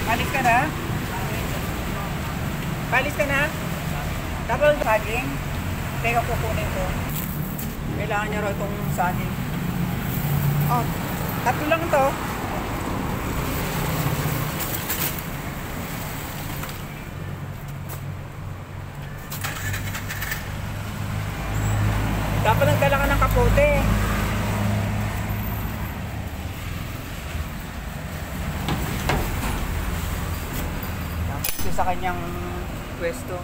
Palis ka na? Palis ka na? Double saging? Teka, kukunin ko. Kailangan niya raw itong saging. Oh, tatlo lang to. Dapat nagdala ka ng kapote. Tapos sa kanyang pwesto.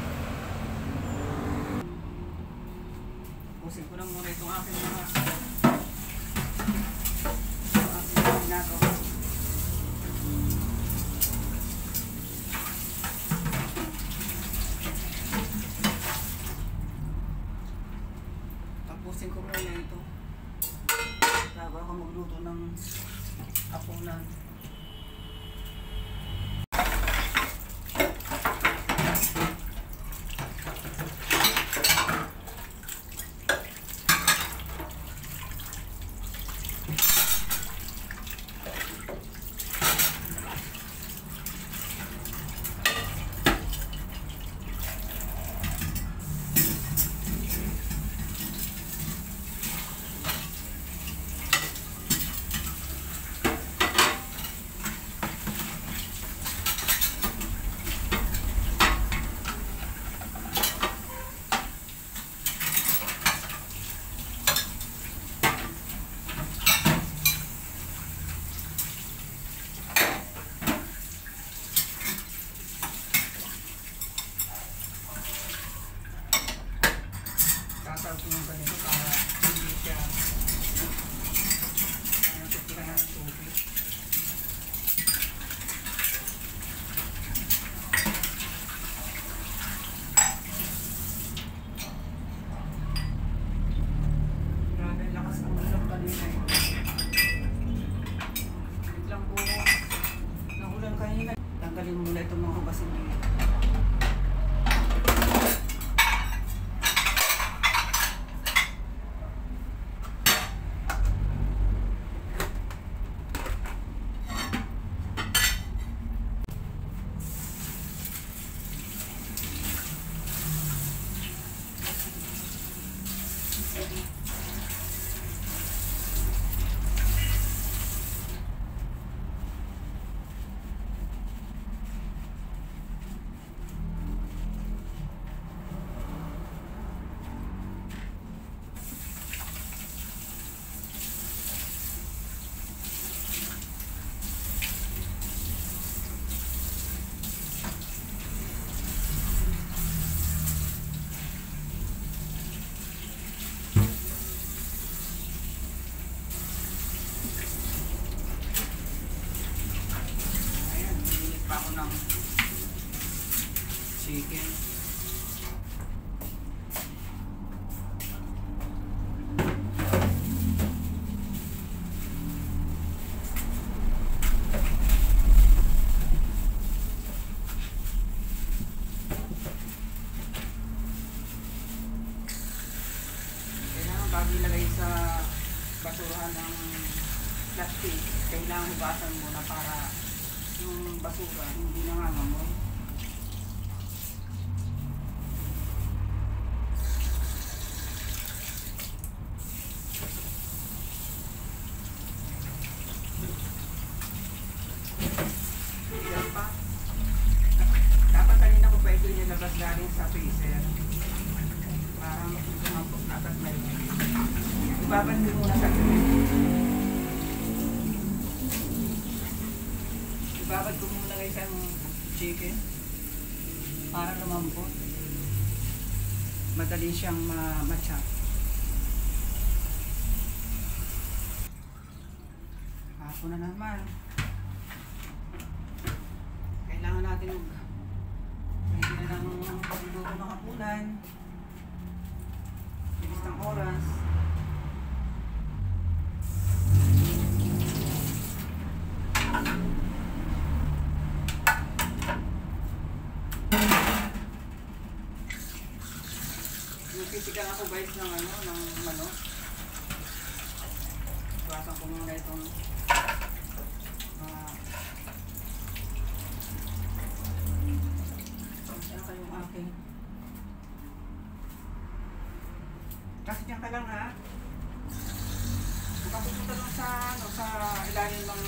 Pusin ko lang muna itong aking mga ginagawa. Tapusin ko muna ito bago ako magluto ng hapunan. Sasarap yung ganito para hindi siya titikan na ng tubig. Grabe, lakas ng ulan kanina eh. Biglang po nahulan kanina. Tanggalin muna itong mga hugasin dito. Ako ng chicken. Kailangan bago ilagay sa basurahan ng plastic, kailangan hugasan muna para yung basura hindi nangangamoy. Yan pa. Dapat kanina ko pa ito nilabas galing sa freezer. Parang tumampok na agad may ibabad ko muna sa ibabad ko muna guys ang chicken para lumambot. Madali siyang ma-chop. Hapon na naman. Kailangan natin pwede na ng pagluluto ng hapunan. Bilis ng oras. Pipitikan ako guys ng manok. Iwasan ko muna itong ka lang ha. Baka pupunta lang sa, ano, sa ilalim ng...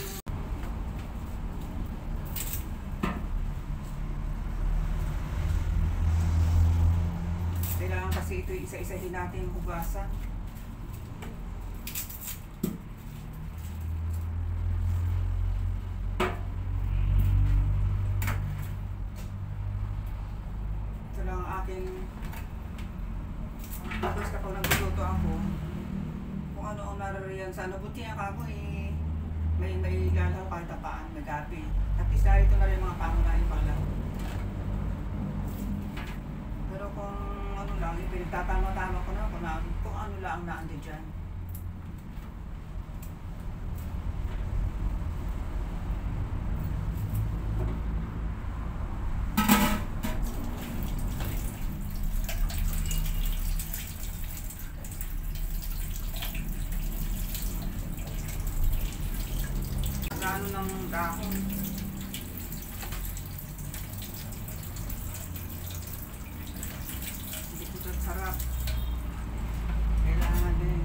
Kailangan kasi ito isa-isahin natin yung hugasan. Ito lang ang aking... Tapos kapag nagluluto ako, kung ano ang narariyan sa ano, buti nga ako eh, may lalaw kahit tapaan, may gabi. At least dahil ito na rin mga pangunahin pala. Pero kung ano lang, pinagtatama-tama ko na kung ano lang ang naandi dyan. Ano ng dahon. Hindi ko sarap. Kailangan din.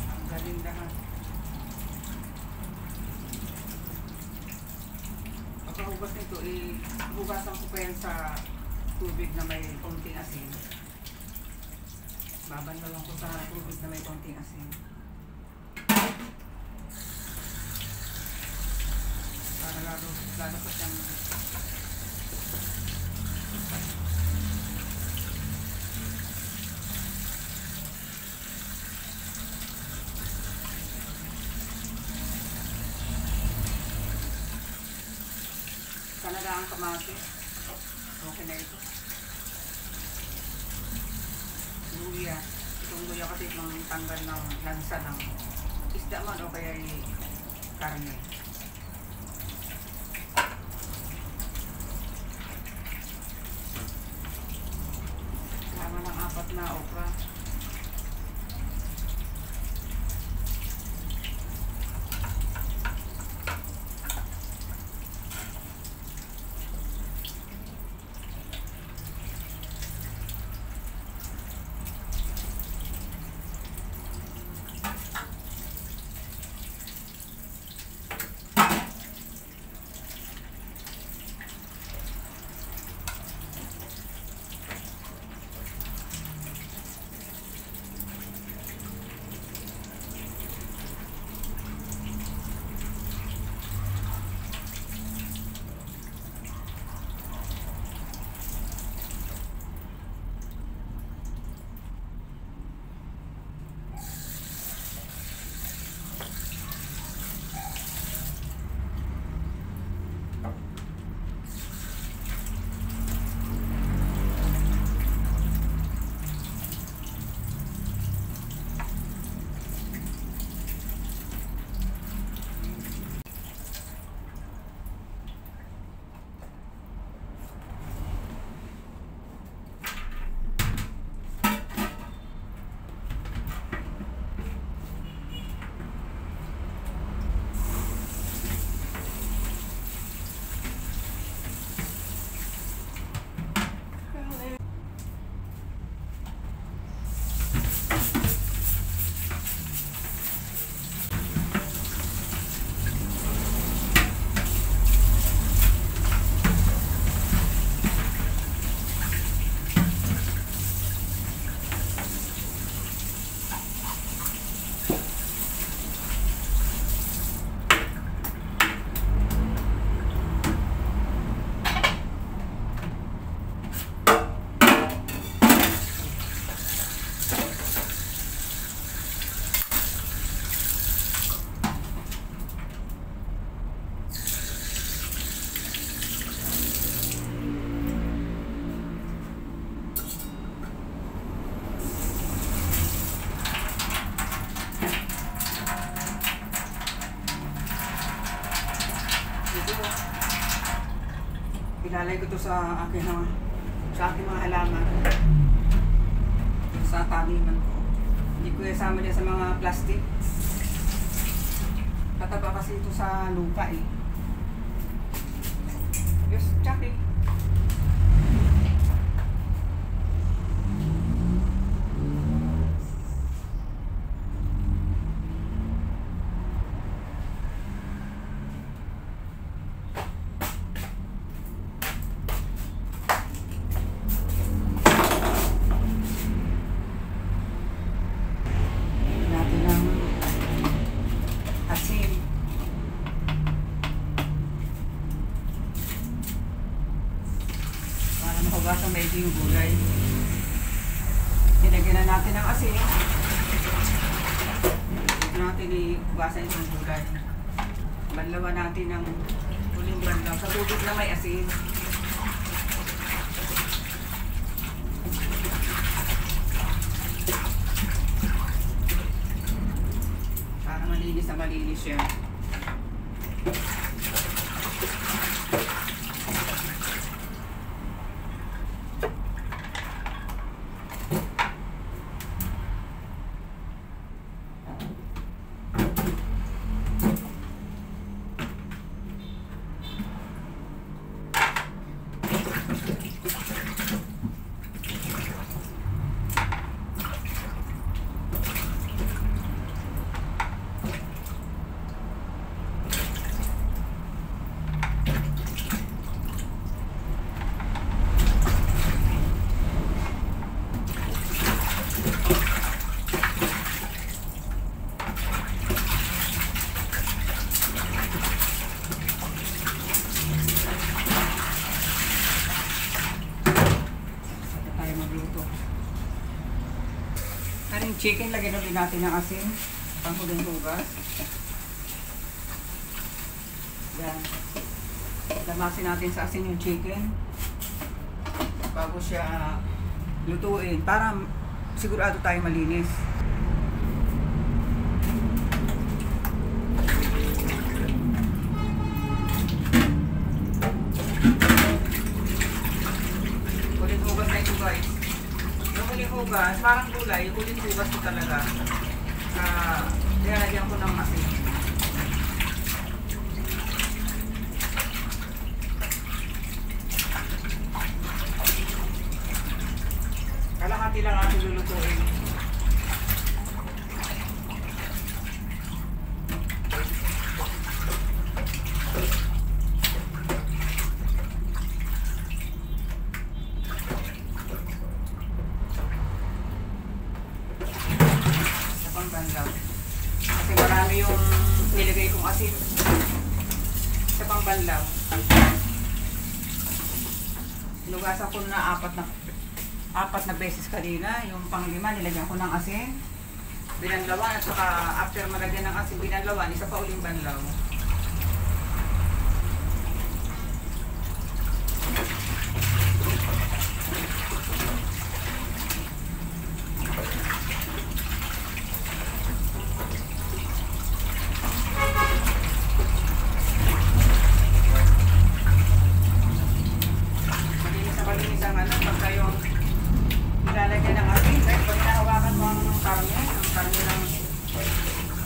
Ang galing lahat. Pagkahugas nito, hugasan ko pa yan sa tubig na may konting asin. Babanlawan ko sa tubig na may konting asin. Para lalo pa siyang Canada ang kamatis. Okay na ito. Luya. Itong luya kasi itong tanggal ng lansa ng isda man o kaya karne. Kama ng 4 na okra. Ilalay ko to sa aking mga halaman. Sa taniman ko. Hindi ko isama din sa mga plastic. Tataba kasi ito sa lupa eh. Yes, Chucky. Natin ng asin. Para mahugasan medyo yung gulay. Nilagyan na natin ng asin. Ito natin ihugasan yung gulay. Banlawan natin ng uling banlaw. Sa tubig na may asin. Para malinis na malinis siya. Chicken, lagyan ulit natin ng asin, panghuling hugas. Yan. Lamasin natin sa asin yung chicken bago siya lutuin para sigurado tayo malinis. Huling hugas na ito guys. Huling hugas, parang gulay, huling hugas ko talaga. Nilalagyan ko ng asin. Kalahati lang ating lulutuin. Kasi marami yung nilagay kong asin sa pangbanlaw. Sinugasan ko na apat na beses kanina. Yung panglima nilagyan ko ng asin, binanlawan, at saka after malagyan ng asin binanlawan, isa pa uling banlaw.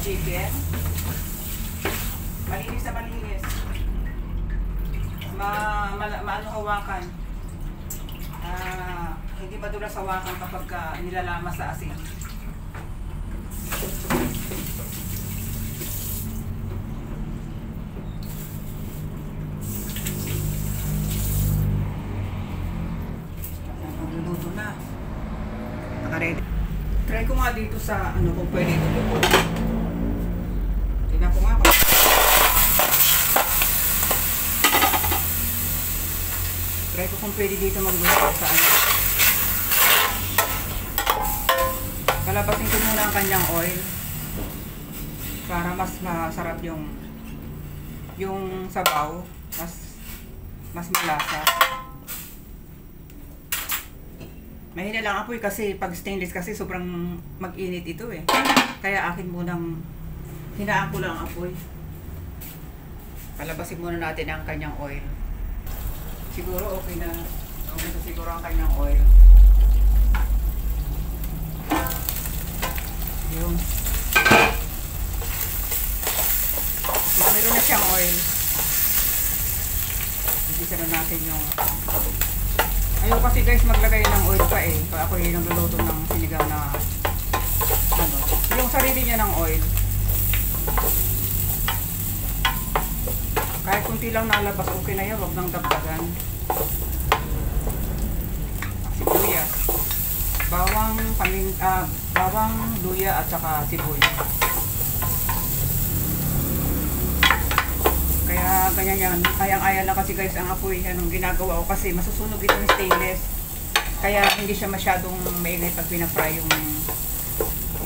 Chicken. Malinis na malinis. Maano hawakan. Hindi madulas hawakan kapag nilalamas sa asin. Magluluto na. Naka-ready. Try ko nga dito sa ano kung pwede ito luto. Tingnan ko nga. Try ko kung pwede dito magluto sa ano. Palabasin ko muna ang kanyang oil para mas masarap yung sabaw, mas malasa. Mahina lang apoy kasi pag stainless kasi sobrang mag-init ito eh. Kaya akin munang hinaan ko lang apoy. Palabasin muna natin ang kanyang oil. Siguro okay na. Okay na siguro ang kanyang oil. Yung Meron na siyang oil. Igisa na natin yung... Ayaw kasi guys maglagay ng oil pa eh. Pag ako yung nagluluto ng sinigang na... Ano, yung sarili niya ng oil. Kahit kunti lang nalabas, okay na yan. Huwag nang dagdagan. Sibuyas. Bawang, luya at saka sibuyas. Kaya ganyan yan. Ayang-aya na kasi guys ang apoy. Anong ginagawa ko kasi masusunog itong stainless. Kaya hindi siya masyadong maingay pag pinafry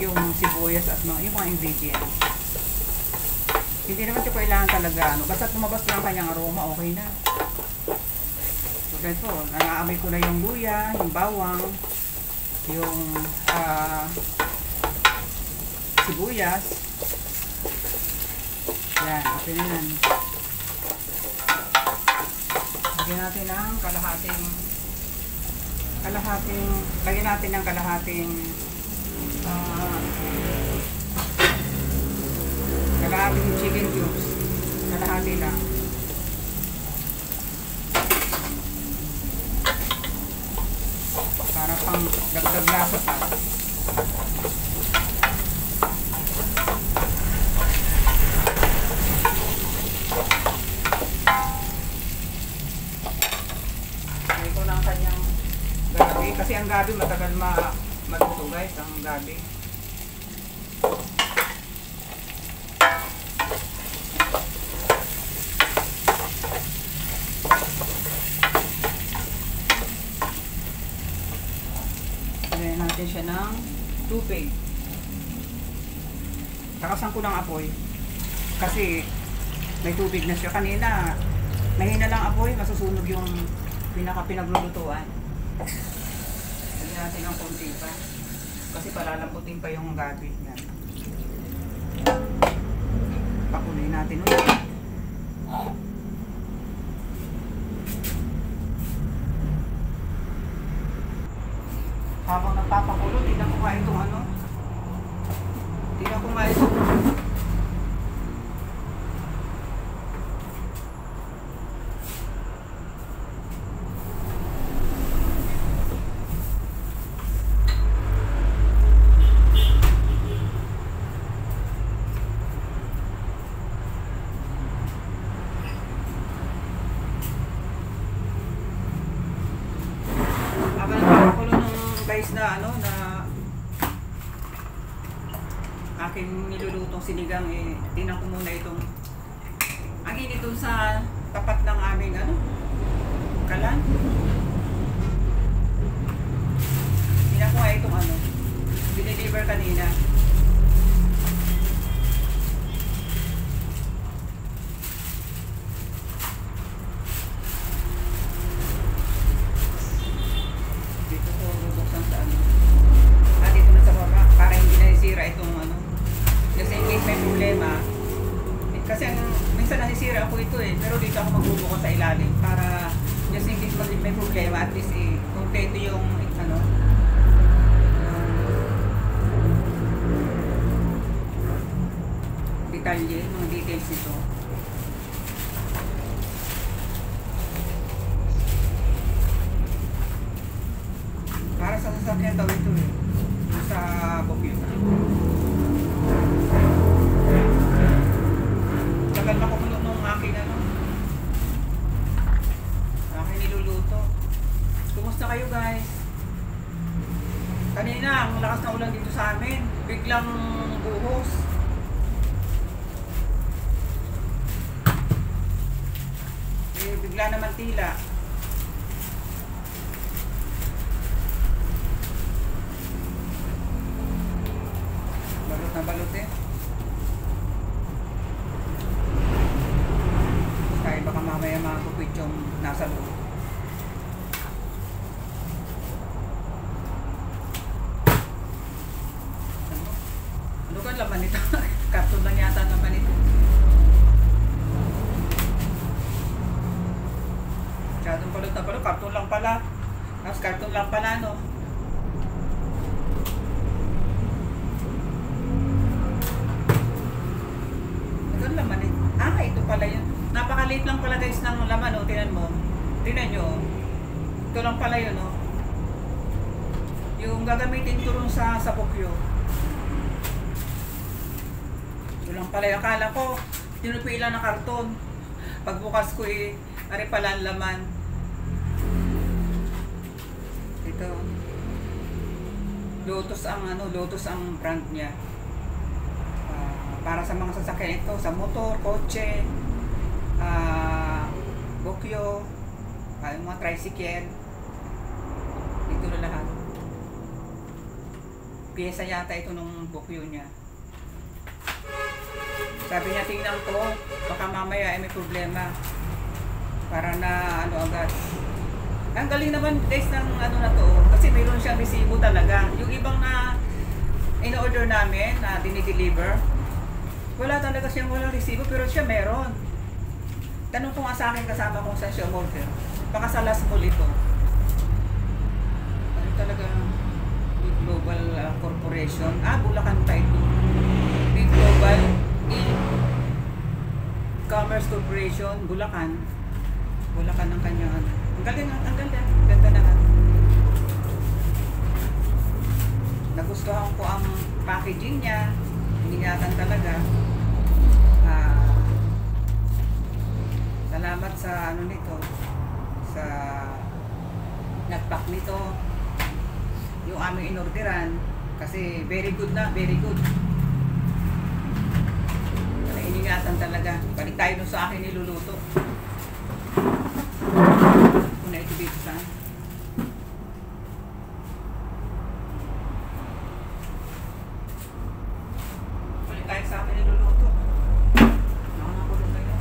yung sibuyas at yung mga ingredients. Hindi naman siya kailangan talaga ano. Basta tumabas lang kanyang aroma, okay na. So ganito, nangaamoy ko na yung luya, yung bawang, yung sibuyas. Yan, okay na yan. Lagyan natin ng kalahating chicken cubes. Kalahati lang. Para pang dagdag lasa pa. Ito na ang kanyang gabi. Kasi ang gabi matagal maluto guys. Ang gabi. Lagyan natin siya ng tubig. Takasan ko ng apoy. Kasi may tubig na siya. Kanina, mahina lang apoy, masusunog yung pinaglulutuan. Lagyan natin ng konti pa. Kasi palalambutin pa yung gabi. Yan. Pakuloy natin ulit. Habang nagpapakulo, tingnan ko nga itong ano. Tingnan ko nga itong guys na ano na aking nilulutong sinigang eh tingnan ko muna itong ang init dun sa tapat ng aming ano kalan. Tingnan ko nga itong ano dineliver kanina. Kasi minsan nasisira ako ito eh, pero dito ako magbubukas sa ilalim para just in case may problema, at least eh, kompleto yung ano detalye, mga details nito. Para sa sasakyan daw ito eh, sa computer. Tagal na kumulo nung aking ano aking niluluto. Kumusta kayo guys? Kanina ang lakas ng ulan dito sa amin, biglang buhos. Eh, bigla naman tila. Balot na balot eh. Baka mamaya magupit yung nasa loob. Ano ka laman ito? Karton lang yata naman ito. Masyadong balot na balot. Karton lang pala. Tapos karton lang pala no. Ano laman ito? pala yun. Napakaliit lang pala guys ng laman, oh. Tingnan mo. Tingnan nyo, oh. Ito lang pala yun, oh. Yung gagamitin ko rin sa bukyo. Ito lang pala yun. Akala ko, tinupilan ng karton. Pagbukas ko ari pala ang laman. Ito. Lotus ang brand niya. Para sa mga sasakyan ito, sa motor, kotse, bukyo, yung mga tricycle. Dito na lahat. Piyesa yata ito nung bukyo niya. Sabi niya, tingnan ko, baka mamaya may problema. Para na agad. Ang galing naman guys ng na to, kasi mayroon siyang resibo talaga. Yung ibang na in-order namin, na dinideliver, wala talaga siyang walang resibo, pero siya meron. Tanong ko nga sa akin kasama kung saan siya order. Baka sa last mall ito. Ano talaga, Big Global Corporation. Bulacan pa ito. Big Global E-Commerce Corporation, Bulacan. Bulacan ang kanyang ano. Ang galing, ang ganda. Ganda na nga. Nagustuhan ko ang packaging niya. Ingatan talaga. Salamat sa nito. Sa nagpack nito. Yung aming inorderan. Kasi very good na, very good. Iningatan talaga. Balik tayo nun sa akin niluluto. Kung na ito dito saan. Balik tayo sa akin niluluto. Nakakulong kayo.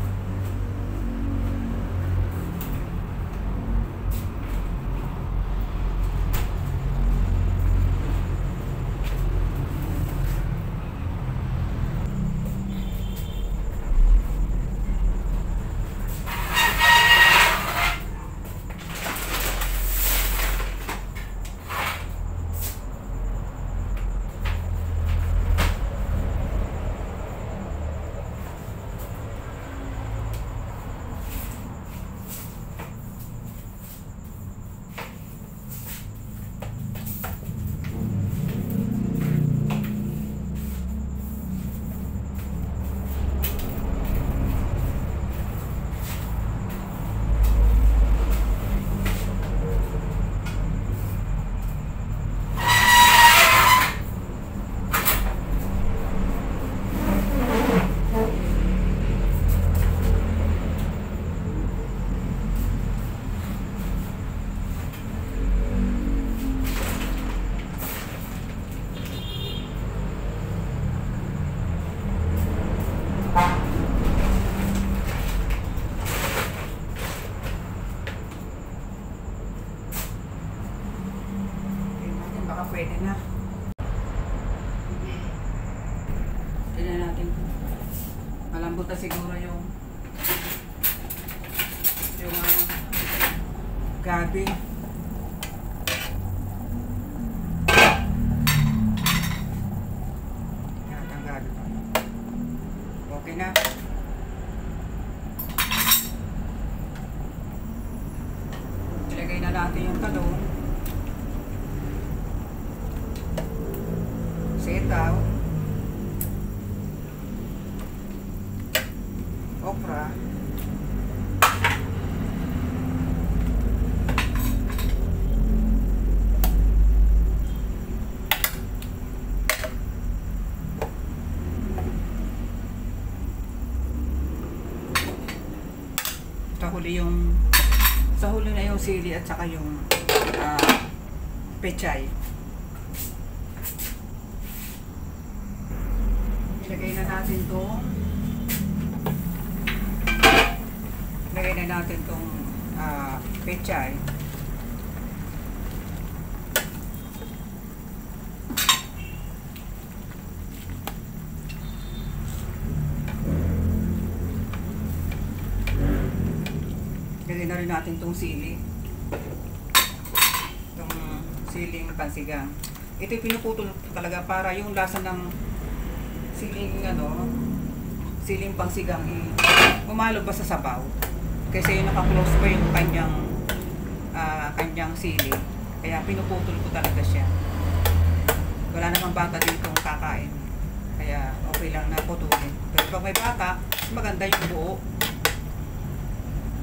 Pwede na. Tignan natin. Malambot na siguro yung gabi. Yan, ang gabi pa. Okay na. Ilagay na natin yung talong. Sitaw, okra, sa huli na yung sili at saka yung pechay. Ilagay na natin tong pechay. Ilagay na rin natin tong sili. Itong siling pansigang. Ito yung pinuputol talaga para yung lasa ng siling siling pangsigang umalo ba sa sabaw. Kasi yung naka-close pa yung kanyang sili. Kaya pinuputol ko talaga siya. Wala namang bata ditong kakain. Kaya okay lang na putulin. Pero pag may bata, maganda yung buo.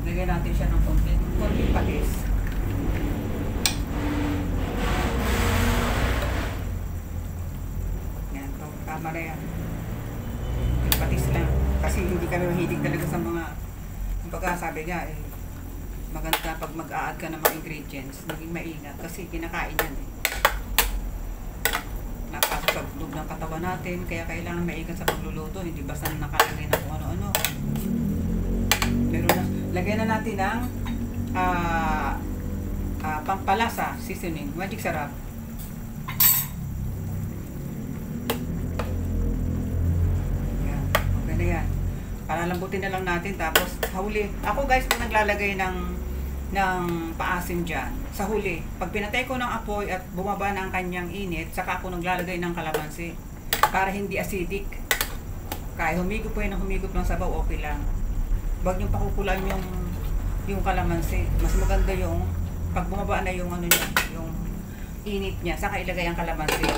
Lagyan natin siya ng konting patis. Yan, tama na yan. Yung patis lang. Kasi hindi kami mahilig talaga sa mga, kumbaga sabi nga maganda pag mag-a-add ka ng mga ingredients, naging maingat kasi kinakain yan napasok sa loob ng katawan natin, kaya kailangan maingat sa pagluluto, hindi basta nakalagay na kung ano-ano. Pero lagyan na natin ng pampalasa, seasoning, magic sarap. Yan, okay na yan. Palalambutin na lang natin, tapos sa huli, ako guys kung naglalagay ng paasim dyan, sa huli, pag pinatay ko ng apoy at bumaba na ang kanyang init, saka ako naglalagay ng kalamansi para hindi acidic. Kaya humigop po yun, humigop ng sabaw, okay lang. Huwag niyong pakukulan yung kalamansi. Mas maganda yung pag bumaba na yung ano niya, yung init niya, saka ilagay ang kalamansi.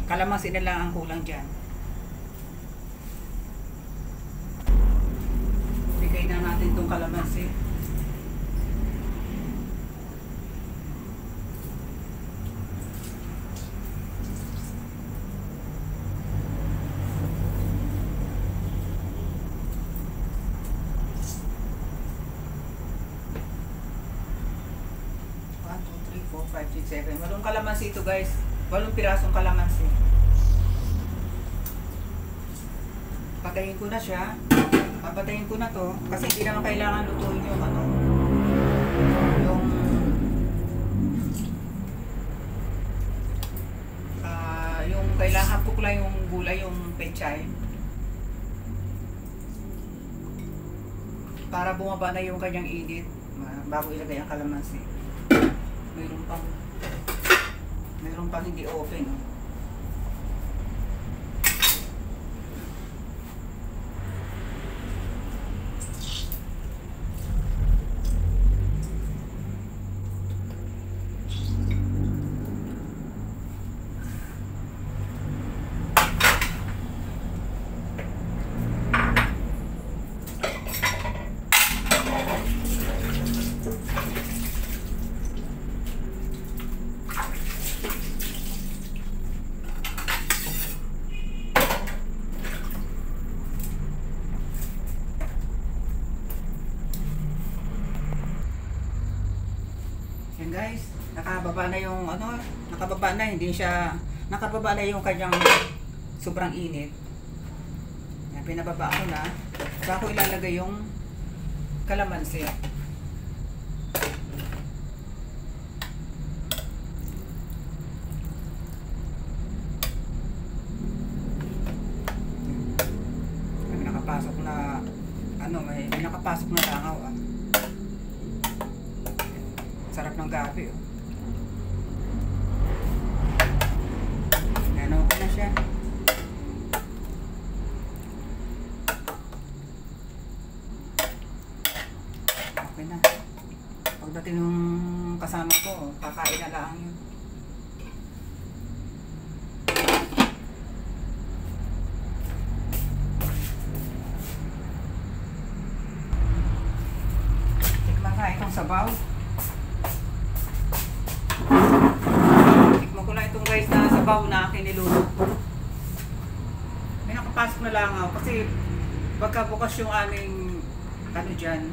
Kalamansi na lang ang kulang dyan. Bigay na natin itong kalamansi. Walong kalamansi ito guys. 8 pirasong kalamansi. Patayin ko na siya. Papatayin ko na to. Kasi hindi naman kailangan lutuin yung ano. Yung kailangan cook lang yung gulay, yung pechay. Para bumaba na yung kanyang init. Bago ilagay ang kalamansi. Meron pang hindi open. Guys, nakababa na yung ano, nakababa na yung kanyang sobrang init. Yan, pinababa ko na. Saka ko ilalagay yung kalamansi. May nakapasok na ano, may nakapasok na langaw ah. Sarap ng gabi, oh. Ano ko na siya. Okay na. Pagdating ng kasama ko, kakain na lang yun. Tikman ka itong sabaw. Guys, na sabaw na akin niluluto. May nakapasok na langaw kasi pagkabukas yung aming ano dyan,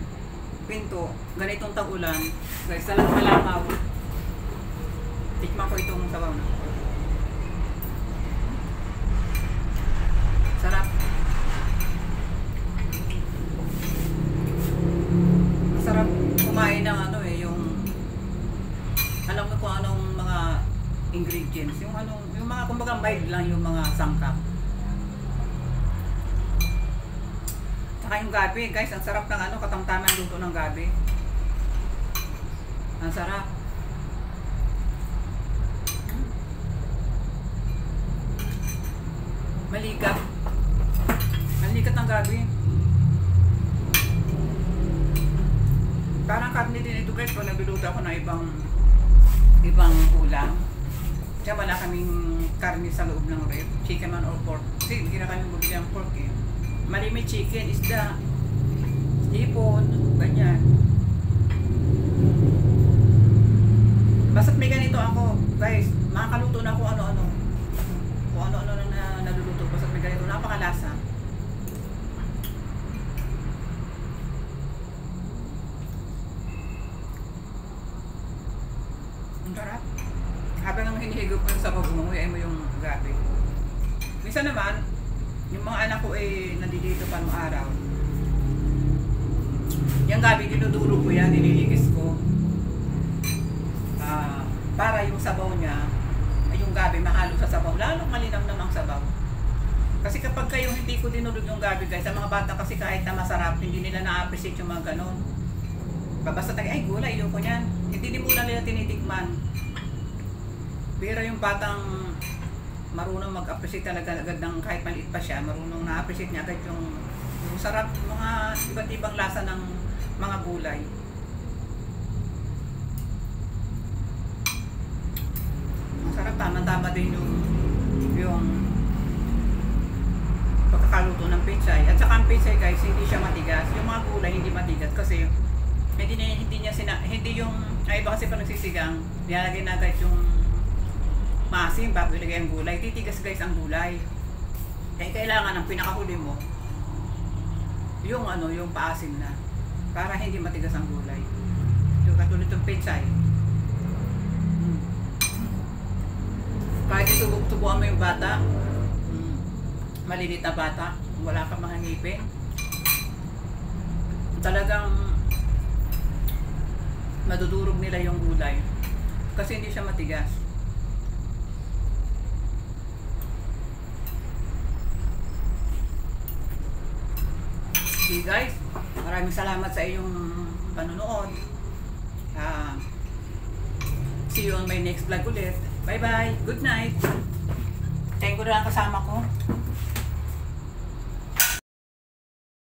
pinto, ganitong tag-ulan guys, talagang malangaw. Tikman ko itong sabaw na. Sarap. Masarap kumain ng ano yung alam mo kung anong mga ingredients, yung mga kumbaga mild lang yung mga sangkap. Saka yung gabi, guys, ang sarap ng katamtaman luto ng gabi. Ang sarap. Maligat. Maligat ang gabi. Parang karne din ito guys, pag nagluluto ako ng ibang ulam. Kaya wala kaming karne sa loob ng ref, chicken man or pork. Kasi hindi na kami bumili ng pork eh. Malimit chicken, isda, hipon, ganyan. Basta't may ganito ako, guys, makakaluto na kung ano-ano. Kung ano-ano na naluluto, basta't may ganito, napakalasa. Ang sarap. Habang ang hinihigop mo sa pag-umuwi mo yung gabi. Minsan naman, yung mga anak ko nandito pa nung araw. Yung gabi, dinuduro ko yan, nililigis ko. Para yung sabaw niya, yung gabi mahalo sa sabaw, lalong malinam namang sabaw. Kasi kapag kayo hindi ko dinulog yung gabi guys, sa mga bata kasi kahit na masarap, hindi nila na-appreciate yung mga ganon. Basta tayo, ay gulay, yung ko niyan. Hindi din muna nila tinitikman. Pero yung batang marunong mag-appreciate talaga agad ng kahit maliit pa siya, marunong na-appreciate niya agad yung sarap, mga iba't ibang lasa ng mga gulay. Sarap, tama-tama din yung pagkakaluto ng pechay. At saka ang pechay guys, hindi siya matigas. Yung mga gulay hindi matigas kasi hindi yung ay iba kasi pag nagsisigang, nilalagay na guys yung maasim bago ilagay ang gulay. Titigas guys ang gulay. Kaya kailangan ang pinakahuli mo yung yung paasim na para hindi matigas ang gulay. Yung katulad ng pechay. Kahit itubog-tubuan mo yung bata, malilit na bata, wala kang mga ngipin, talagang madudurog nila yung gulay kasi hindi siya matigas. Okay guys, maraming salamat sa iyong panonood. See you on my next vlog ulit. Bye bye. Good night. Thank you na lang kasama ko.